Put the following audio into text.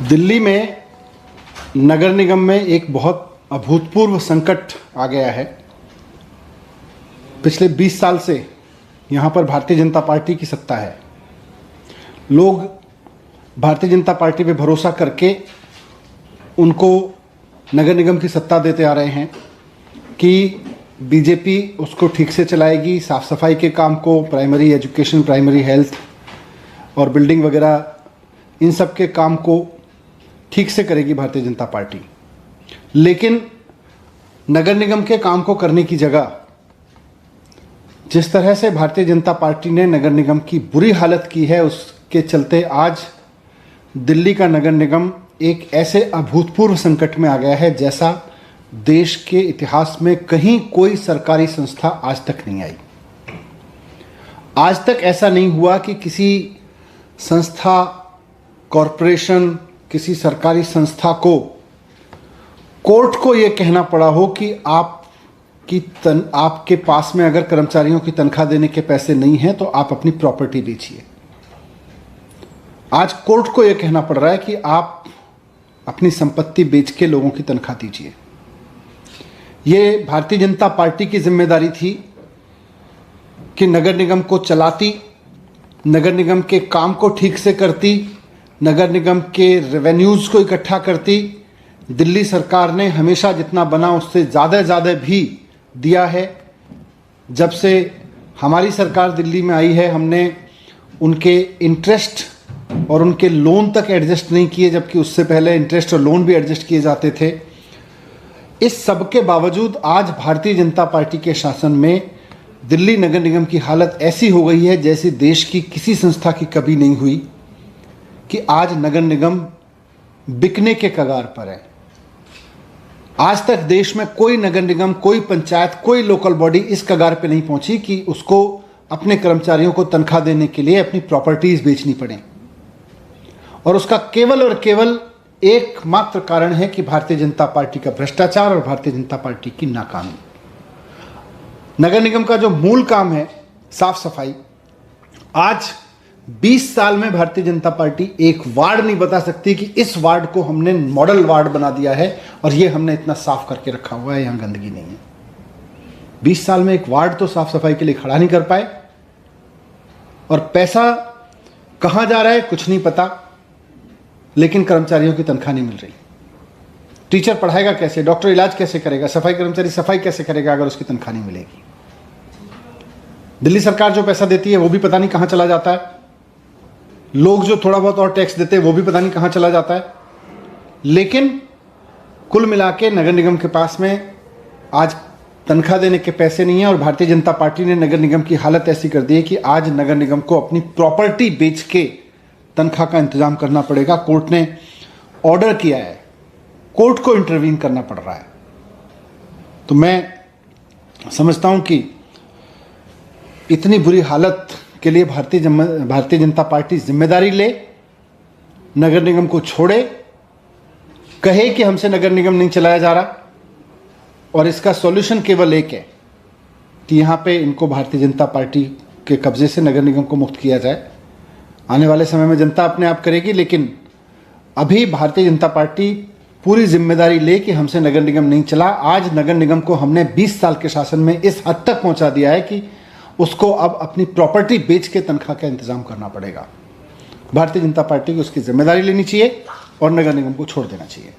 दिल्ली में नगर निगम में एक बहुत अभूतपूर्व संकट आ गया है। पिछले 20 साल से यहाँ पर भारतीय जनता पार्टी की सत्ता है। लोग भारतीय जनता पार्टी पे भरोसा करके उनको नगर निगम की सत्ता देते आ रहे हैं कि बीजेपी उसको ठीक से चलाएगी, साफ़ सफाई के काम को, प्राइमरी एजुकेशन, प्राइमरी हेल्थ और बिल्डिंग वगैरह, इन सब के काम को ठीक से करेगी भारतीय जनता पार्टी। लेकिन नगर निगम के काम को करने की जगह जिस तरह से भारतीय जनता पार्टी ने नगर निगम की बुरी हालत की है, उसके चलते आज दिल्ली का नगर निगम एक ऐसे अभूतपूर्व संकट में आ गया है जैसा देश के इतिहास में कहीं कोई सरकारी संस्था आज तक नहीं आई। आज तक ऐसा नहीं हुआ कि किसी संस्था, कॉरपोरेशन, किसी सरकारी संस्था को कोर्ट को ये कहना पड़ा हो कि आपके पास में अगर कर्मचारियों की तनख्वाह देने के पैसे नहीं हैं तो आप अपनी प्रॉपर्टी बेचिए। आज कोर्ट को यह कहना पड़ रहा है कि आप अपनी संपत्ति बेच के लोगों की तनख्वाह दीजिए। ये भारतीय जनता पार्टी की जिम्मेदारी थी कि नगर निगम को चलाती, नगर निगम के काम को ठीक से करती, नगर निगम के रेवेन्यूज़ को इकट्ठा करती। दिल्ली सरकार ने हमेशा जितना बना उससे ज़्यादा भी दिया है। जब से हमारी सरकार दिल्ली में आई है, हमने उनके इंटरेस्ट और उनके लोन तक एडजस्ट नहीं किए, जबकि उससे पहले इंटरेस्ट और लोन भी एडजस्ट किए जाते थे। इस सब के बावजूद आज भारतीय जनता पार्टी के शासन में दिल्ली नगर निगम की हालत ऐसी हो गई है जैसी देश की किसी संस्था की कभी नहीं हुई, कि आज नगर निगम बिकने के कगार पर है। आज तक देश में कोई नगर निगम, कोई पंचायत, कोई लोकल बॉडी इस कगार पे नहीं पहुंची कि उसको अपने कर्मचारियों को तनख्वाह देने के लिए अपनी प्रॉपर्टीज बेचनी पड़े। और उसका केवल और केवल एकमात्र कारण है कि भारतीय जनता पार्टी का भ्रष्टाचार और भारतीय जनता पार्टी की नाकामी। नगर निगम का जो मूल काम है साफ सफाई, आज 20 साल में भारतीय जनता पार्टी एक वार्ड नहीं बता सकती कि इस वार्ड को हमने मॉडल वार्ड बना दिया है और ये हमने इतना साफ करके रखा हुआ है, यहां गंदगी नहीं है। 20 साल में एक वार्ड तो साफ सफाई के लिए खड़ा नहीं कर पाए। और पैसा कहां जा रहा है कुछ नहीं पता, लेकिन कर्मचारियों की तनख्वाह नहीं मिल रही। टीचर पढ़ाएगा कैसे, डॉक्टर इलाज कैसे करेगा, सफाई कर्मचारी सफाई कैसे करेगा अगर उसकी तनख्वाह नहीं मिलेगी। दिल्ली सरकार जो पैसा देती है वो भी पता नहीं कहां चला जाता है। लोग जो थोड़ा बहुत और टैक्स देते हैं वो भी पता नहीं कहां चला जाता है। लेकिन कुल मिला के नगर निगम के पास में आज तनख्वाह देने के पैसे नहीं है। और भारतीय जनता पार्टी ने नगर निगम की हालत ऐसी कर दी है कि आज नगर निगम को अपनी प्रॉपर्टी बेच के तनख्वाह का इंतजाम करना पड़ेगा। कोर्ट ने ऑर्डर किया है, कोर्ट को इंटरवीन करना पड़ रहा है। तो मैं समझता हूं कि इतनी बुरी हालत के लिए भारतीय जनता पार्टी जिम्मेदारी ले, नगर निगम को छोड़े, कहे कि हमसे नगर निगम नहीं चलाया जा रहा और इसका सॉल्यूशन केवल एक है कि यहाँ पे इनको भारतीय जनता पार्टी के कब्जे से नगर निगम को मुक्त किया जाए। आने वाले समय में जनता अपने आप करेगी, लेकिन अभी भारतीय जनता पार्टी पूरी जिम्मेदारी ले कि हमसे नगर निगम नहीं चला। आज नगर निगम को हमने 20 साल के शासन में इस हद तक पहुंचा दिया है कि उसको अब अपनी प्रॉपर्टी बेच के तनख्वाह का इंतजाम करना पड़ेगा। भारतीय जनता पार्टी को उसकी जिम्मेदारी लेनी चाहिए और नगर निगम को छोड़ देना चाहिए।